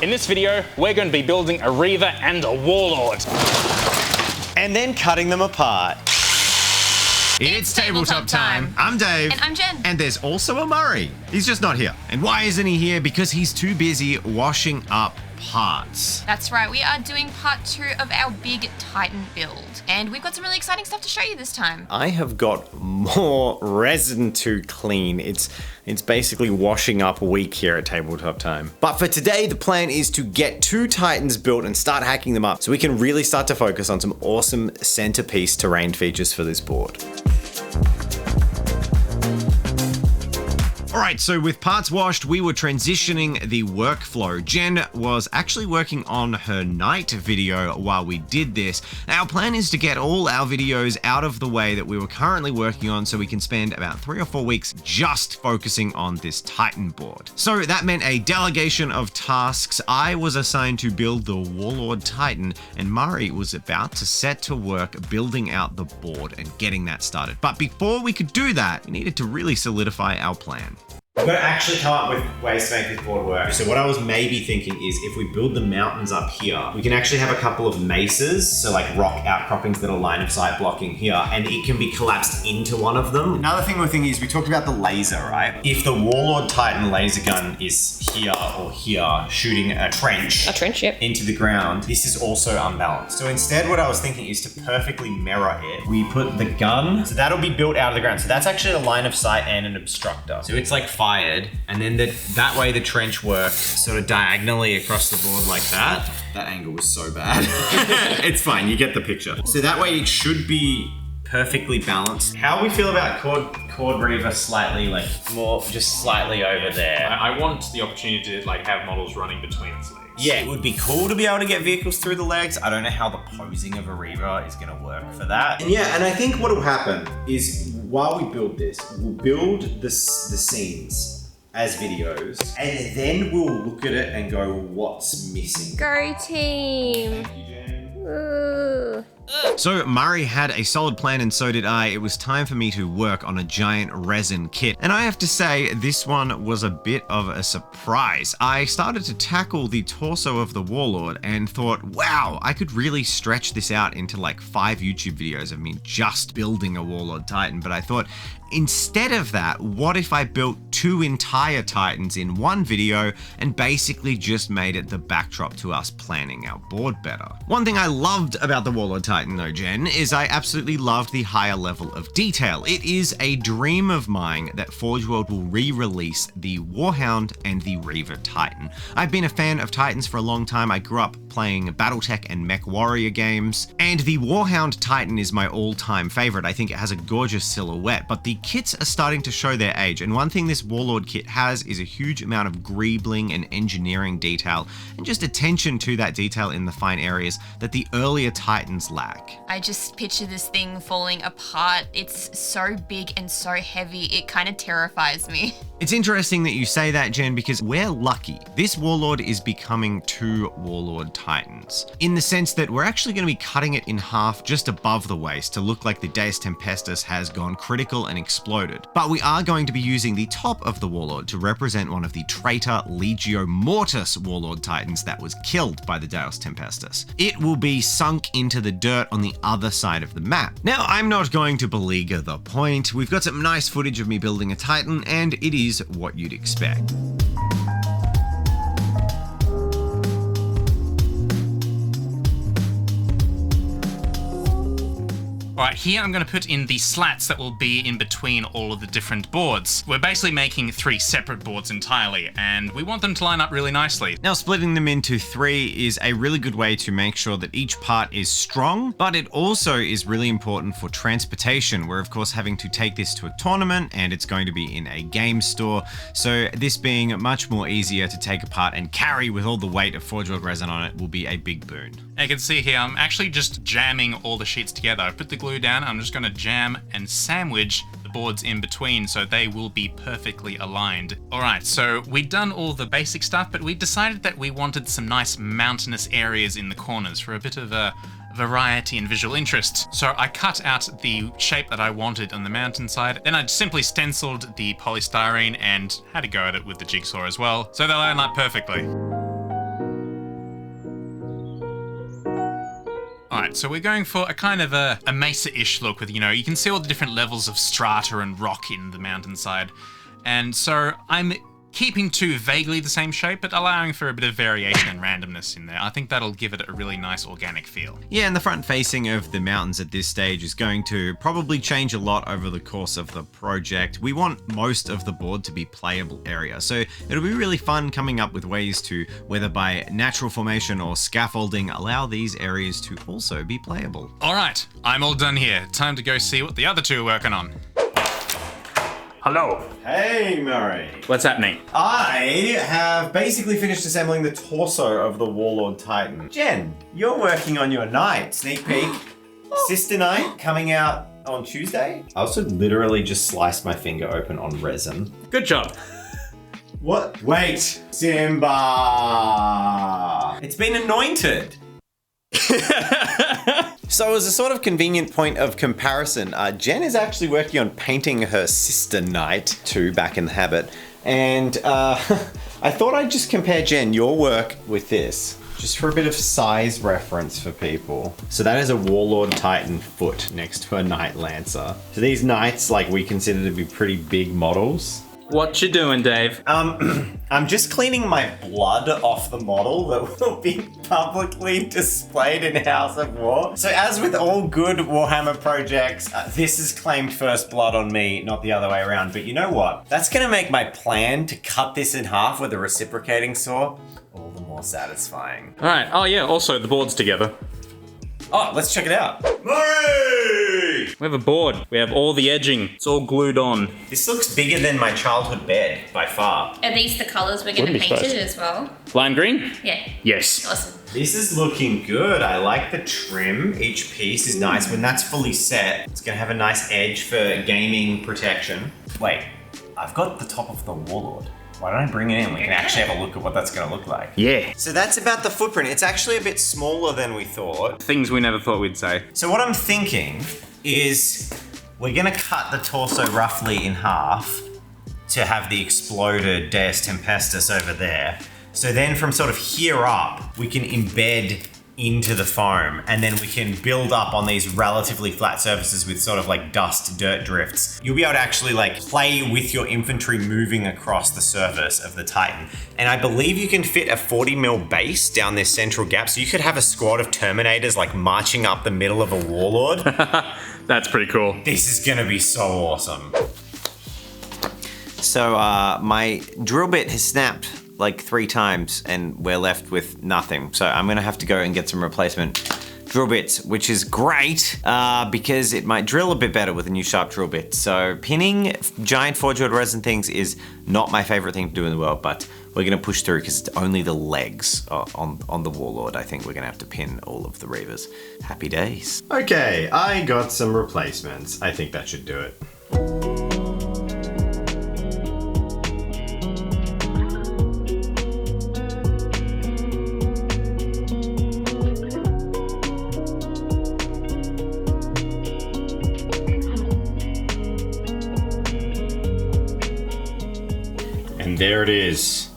In this video, we're going to be building a Reaver and a Warlord. And then cutting them apart. It's tabletop time. I'm Dave. And I'm Jen. And there's also a Murray. He's just not here. And why isn't he here? Because he's too busy washing up parts. That's right, we are doing part 2 of our big Titan build. And we've got some really exciting stuff to show you this time. I have got more resin to clean. It's basically washing up week here at Tabletop Time. But for today, the plan is to get 2 Titans built and start hacking them up so we can really start to focus on some awesome centerpiece terrain features for this board. All right, so with parts washed, we were transitioning the workflow. Jen was actually working on her night video while we did this. Our plan is to get all our videos out of the way that we were currently working on so we can spend about 3 or 4 weeks just focusing on this Titan board. So that meant a delegation of tasks. I was assigned to build the Warlord Titan, and Murray was about to set to work building out the board and getting that started. But before we could do that, we needed to really solidify our plan. We've got to actually come up with ways to make this board work. So what I was maybe thinking is if we build the mountains up here, we can actually have a couple of mesas, so like rock outcroppings that are line of sight blocking here, and it can be collapsed into one of them. Another thing we're thinking is we talked about the laser, right? If the Warlord Titan laser gun is here or here, shooting a trench Yep. into the ground, this is also unbalanced. So instead what I was thinking is to perfectly mirror it, we put the gun, so that'll be built out of the ground. So that's actually a line of sight and an obstructor. So it's like fired, and then that way the trench works sort of diagonally across the board like that. That angle was so bad. It's fine, you get the picture. So that way it should be perfectly balanced. How we feel about Cord Reaver slightly like more, just slightly over there. I want the opportunity to like have models running between its legs. Yeah, it would be cool to be able to get vehicles through the legs. I don't know how the posing of a Reaver is gonna work for that. And yeah, and I think what will happen is while we build this, we'll build the scenes as videos, and then we'll look at it and go, what's missing? Go team. Ooh. So Murray had a solid plan and so did I. It was time for me to work on a giant resin kit. And I have to say, this one was a bit of a surprise. I started to tackle the torso of the Warlord and thought, wow, I could really stretch this out into like 5 YouTube videos of me just building a Warlord Titan. But I thought, instead of that, what if I built 2 entire Titans in one video and basically just made it the backdrop to us planning our board better? One thing I loved about the Warlord Titan though, Jen, is I absolutely loved the higher level of detail. It is a dream of mine that Forge World will re-release the Warhound and the Reaver Titan. I've been a fan of Titans for a long time. I grew up playing Battletech and Mech Warrior games, and the Warhound Titan is my all-time favorite. I think it has a gorgeous silhouette, but the kits are starting to show their age, and one thing this Warlord kit has is a huge amount of greebling and engineering detail, and just attention to that detail in the fine areas that the earlier Titans lack. I just picture this thing falling apart. It's so big and so heavy, it kind of terrifies me. It's interesting that you say that, Jen, because we're lucky. This Warlord is becoming 2 Warlord Titans, in the sense that we're actually going to be cutting it in half just above the waist to look like the Deus Tempestus has gone critical and exploded. But we are going to be using the top of the Warlord to represent one of the traitor Legio Mortis Warlord Titans that was killed by the Deus Tempestus. It will be sunk into the dirt on the other side of the map. Now, I'm not going to beleaguer the point. We've got some nice footage of me building a Titan, and it is what you'd expect. Alright, here I'm going to put in the slats that will be in between all of the different boards. We're basically making 3 separate boards entirely, and we want them to line up really nicely. Now, splitting them into 3 is a really good way to make sure that each part is strong, but it also is really important for transportation. We're of course having to take this to a tournament, and it's going to be in a game store, so this being much more easier to take apart and carry with all the weight of Forge World resin on it will be a big boon. Now you can see here, I'm actually just jamming all the sheets together. I put the glue down, I'm just going to jam and sandwich the boards in between so they will be perfectly aligned. Alright, so we've done all the basic stuff, but we decided that we wanted some nice mountainous areas in the corners for a bit of a variety and visual interest. So I cut out the shape that I wanted on the mountainside, then I simply stenciled the polystyrene and had a go at it with the jigsaw as well, so they line up perfectly. So we're going for a kind of a mesa-ish look with, you can see all the different levels of strata and rock in the mountainside. And so I'm keeping to vaguely the same shape, but allowing for a bit of variation and randomness in there. I think that'll give it a really nice organic feel. Yeah, and the front facing of the mountains at this stage is going to probably change a lot over the course of the project. We want most of the board to be playable area, so it'll be really fun coming up with ways to, whether by natural formation or scaffolding, allow these areas to also be playable. All right, I'm all done here. Time to go see what the other two are working on. Hello. Hey, Murray. What's happening? I have basically finished assembling the torso of the Warlord Titan. Jen, you're working on your knight. Sneak peek. Sister Knight coming out on Tuesday. I also literally just sliced my finger open on resin. Good job. What? Wait. Simba. It's been anointed. So as a sort of convenient point of comparison, Jen is actually working on painting her sister Knight too, back in the habit. And I thought I'd just compare, Jen, your work with this, just for a bit of size reference for people. So that is a Warlord Titan foot next to a Knight Lancer. So these Knights, we consider to be pretty big models. What you doing, Dave? I'm just cleaning my blood off the model that will be publicly displayed in House of War. So as with all good Warhammer projects, this has claimed first blood on me, not the other way around. But you know what? That's gonna make my plan to cut this in half with a reciprocating saw all the more satisfying. All right. Oh, yeah. Also, the board's together. Oh, let's check it out. We have a board. We have all the edging. It's all glued on. This looks bigger than my childhood bed, by far. Are these the colours we're going to Wouldn't be paint it supposed. as well? Lime green? Yeah. Yes. Awesome. This is looking good. I like the trim. Each piece is nice. When that's fully set, it's gonna have a nice edge for gaming protection. Wait, I've got the top of the Warlord. Why don't I bring it in? We can actually have a look at what that's gonna look like. Yeah. So that's about the footprint. It's actually a bit smaller than we thought. Things we never thought we'd say. So what I'm thinking is we're gonna cut the torso roughly in half to have the exploded Deus Tempestus over there. So then from sort of here up, we can embed into the foam, and then we can build up on these relatively flat surfaces with sort of dust, dirt drifts. You'll be able to actually play with your infantry moving across the surface of the Titan. And I believe you can fit a 40mm base down this central gap, so you could have a squad of Terminators marching up the middle of a Warlord. That's pretty cool. This is gonna be so awesome. So my drill bit has snapped 3 times and we're left with nothing. So I'm gonna have to go and get some replacement drill bits, which is great because it might drill a bit better with a new sharp drill bit. So pinning giant forged resin things is not my favorite thing to do in the world, but we're gonna push through because it's only the legs on the Warlord. I think we're gonna have to pin all of the Reavers. Happy days. Okay, I got some replacements. I think that should do it. And there it is.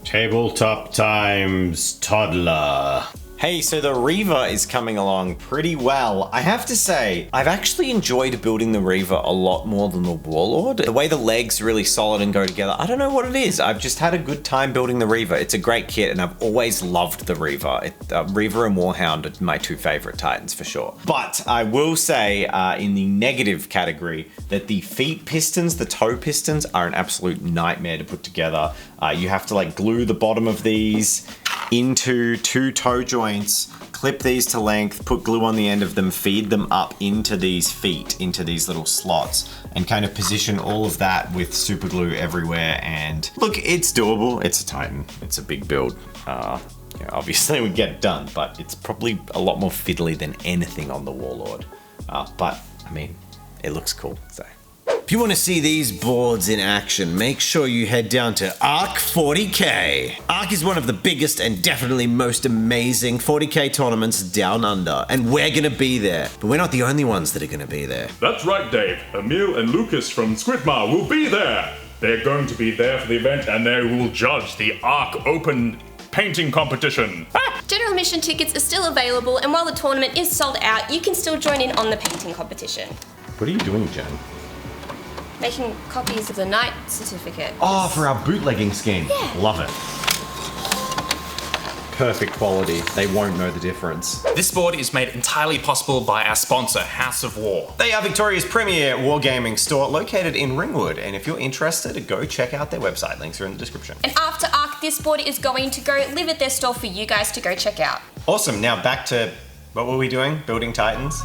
Tabletop times toddler. Hey, so the Reaver is coming along pretty well. I have to say, I've actually enjoyed building the Reaver a lot more than the Warlord. The way the legs really solid and go together, I don't know what it is. I've just had a good time building the Reaver. It's a great kit and I've always loved the Reaver. Reaver and Warhound are my 2 favorite Titans for sure. But I will say in the negative category that the feet pistons, the toe pistons are an absolute nightmare to put together. You have to glue the bottom of these into 2 toe joints, clip these to length, put glue on the end of them, feed them up into these feet, into these little slots, and kind of position all of that with super glue everywhere. And look, it's doable. It's a Titan. It's a big build. Obviously we get it done, but it's probably a lot more fiddly than anything on the Warlord. But I mean, it looks cool, so. If you want to see these boards in action, make sure you head down to Arc 40K. Arc is one of the biggest and definitely most amazing 40K tournaments down under, and we're gonna be there. But we're not the only ones that are gonna be there. That's right, Dave. Emil and Lucas from Squidmar will be there. They're going to be there for the event, and they will judge the Arc Open painting competition. General tutorial mission tickets are still available, and while the tournament is sold out, you can still join in on the painting competition. What are you doing, Jen? Making copies of the night certificate. Oh, for our bootlegging scheme. Yeah. Love it. Perfect quality. They won't know the difference. This board is made entirely possible by our sponsor, House of War. They are Victoria's premier wargaming store located in Ringwood, and if you're interested, go check out their website. Links are in the description. And after Arc, this board is going to go live at their store for you guys to go check out. Awesome. Now back to, what were we doing? Building Titans?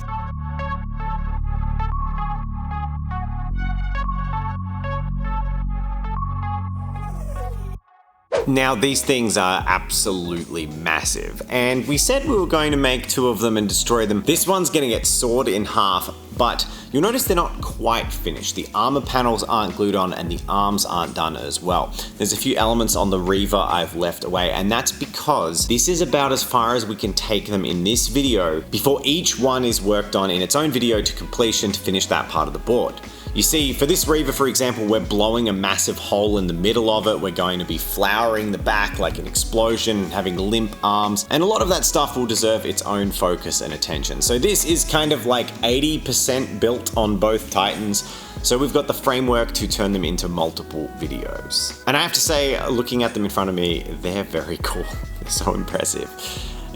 Now, these things are absolutely massive, and we said we were going to make 2 of them and destroy them. This one's gonna get sawed in half, but you'll notice they're not quite finished. The armor panels aren't glued on and the arms aren't done as well. There's a few elements on the Reaver I've left away, and that's because this is about as far as we can take them in this video before each one is worked on in its own video to completion to finish that part of the board. You see, for this Reaver, for example, we're blowing a massive hole in the middle of it. We're going to be flowering the back like an explosion, having limp arms, and a lot of that stuff will deserve its own focus and attention. So this is kind of like 80% built on both Titans. So we've got the framework to turn them into multiple videos. And I have to say, looking at them in front of me, they're very cool. They're so impressive.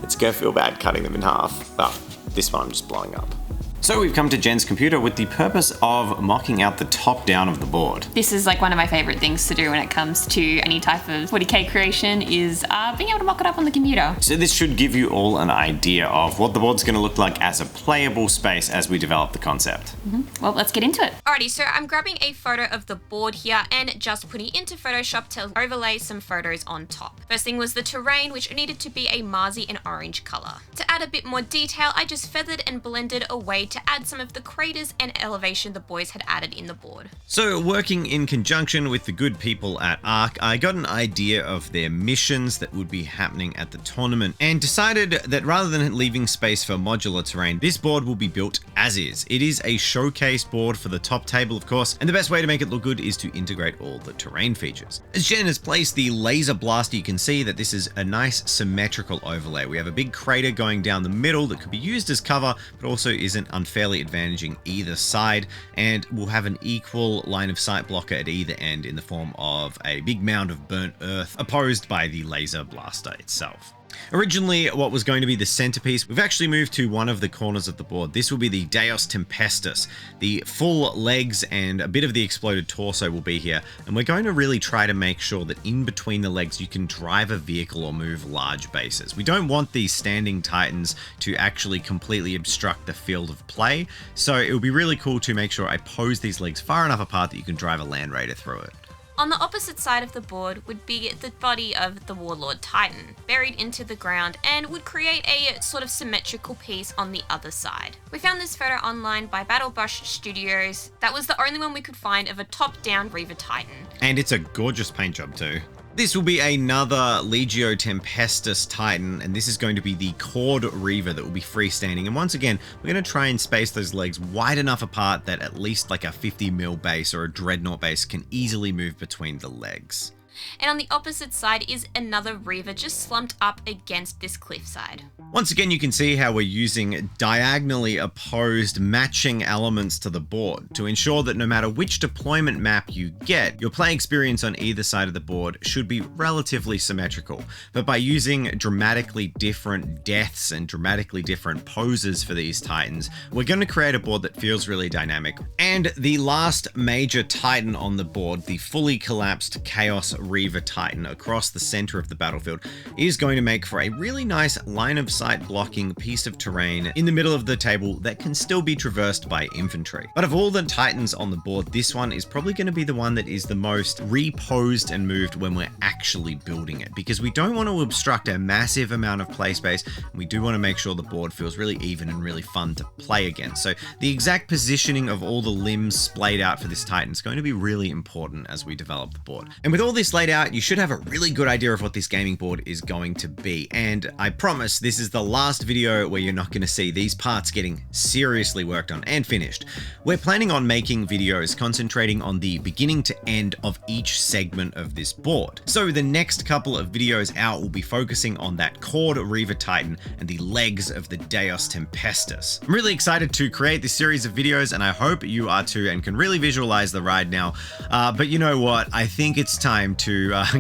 It's gonna feel bad cutting them in half. Oh, this one I'm just blowing up. So we've come to Jen's computer with the purpose of mocking out the top down of the board. This is like one of my favorite things to do when it comes to any type of 40k creation is being able to mock it up on the computer. So this should give you all an idea of what the board's going to look like as a playable space as we develop the concept. Well, let's get into it. Alrighty, so I'm grabbing a photo of the board here and just putting it into Photoshop to overlay some photos on top. First thing was the terrain, which needed to be a Marzi and orange color. To add a bit more detail, I just feathered and blended away to add some of the craters and elevation the boys had added in the board. So working in conjunction with the good people at ARC, I got an idea of their missions that would be happening at the tournament and decided that rather than leaving space for modular terrain, this board will be built as is. It is a showcase board for the top table, of course, and the best way to make it look good is to integrate all the terrain features. As Jen has placed the laser blaster, you can see that this is a nice symmetrical overlay. We have a big crater going down the middle that could be used as cover, but also isn't unfairly advantaging either side, and we'll have an equal line of sight blocker at either end in the form of a big mound of burnt earth opposed by the laser blaster itself. Originally, what was going to be the centerpiece, we've actually moved to one of the corners of the board. This will be the Deus Tempestus. The full legs and a bit of the exploded torso will be here, and we're going to really try to make sure that in between the legs you can drive a vehicle or move large bases. We don't want these standing Titans to actually completely obstruct the field of play, so it would be really cool to make sure I pose these legs far enough apart that you can drive a Land Raider through it. On the opposite side of the board would be the body of the Warlord Titan, buried into the ground, and would create a sort of symmetrical piece on the other side. We found this photo online by Battlebrush Studios. That was the only one we could find of a top-down Reaver Titan. And it's a gorgeous paint job too. This will be another Legio Tempestus Titan, and this is going to be the Cord Reaver that will be freestanding. And once again, we're going to try and space those legs wide enough apart that at least like a 50mm base or a Dreadnought base can easily move between the legs. And on the opposite side is another Reaver just slumped up against this cliffside. Once again, you can see how we're using diagonally opposed matching elements to the board to ensure that no matter which deployment map you get, your play experience on either side of the board should be relatively symmetrical. But by using dramatically different deaths and dramatically different poses for these Titans, we're going to create a board that feels really dynamic. And the last major Titan on the board, the fully collapsed Chaos Reaver Titan across the center of the battlefield, is going to make for a really nice line of sight blocking piece of terrain in the middle of the table that can still be traversed by infantry. But of all the Titans on the board, this one is probably going to be the one that is the most reposed and moved when we're actually building it, because we don't want to obstruct a massive amount of play space, and we do want to make sure the board feels really even and really fun to play against. So the exact positioning of all the limbs splayed out for this Titan is going to be really important as we develop the board. And with all this laid out, you should have a really good idea of what this gaming board is going to be. And I promise this is the last video where you're not going to see these parts getting seriously worked on and finished. We're planning on making videos concentrating on the beginning to end of each segment of this board. So the next couple of videos out will be focusing on that Cord Reaver Titan and the legs of the Deus Tempestus. I'm really excited to create this series of videos, and I hope you are too and can really visualize the ride now. But you know what? I think it's time to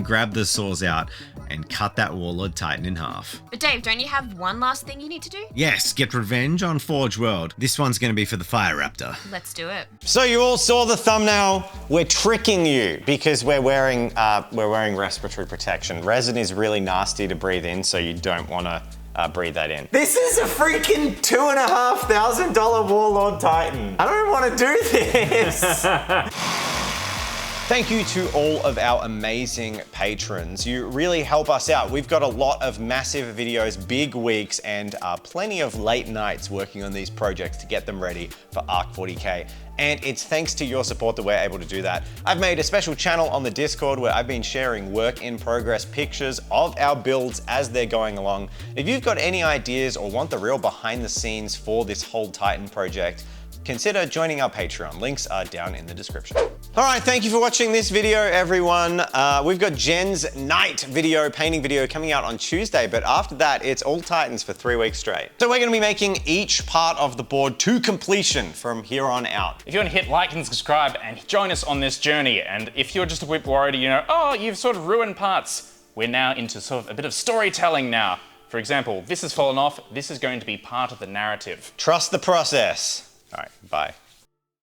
grab the saws out and cut that Warlord Titan in half. But Dave, don't you have one last thing you need to do? Yes, get revenge on Forge World. This one's going to be for the Fire Raptor. Let's do it. So you all saw the thumbnail. We're tricking you because we're wearing respiratory protection. Resin is really nasty to breathe in, so you don't want to breathe that in. This is a freaking $2,500 Warlord Titan. I don't want to do this. Thank you to all of our amazing patrons. You really help us out. We've got a lot of massive videos, big weeks, and plenty of late nights working on these projects to get them ready for ARC 40K. And it's thanks to your support that we're able to do that. I've made a special channel on the Discord where I've been sharing work in progress pictures of our builds as they're going along. If you've got any ideas or want the real behind the scenes for this whole Titan project, consider joining our Patreon. Links are down in the description. All right, thank you for watching this video, everyone. We've got Jen's night video, painting video coming out on Tuesday, but after that, it's all Titans for 3 weeks straight. So we're gonna be making each part of the board to completion from here on out. If you want to hit like and subscribe and join us on this journey, and if you're just a bit worried, you know, oh, you've sort of ruined parts, we're now into sort of a bit of storytelling now. For example, this has fallen off. This is going to be part of the narrative. Trust the process. All right, bye.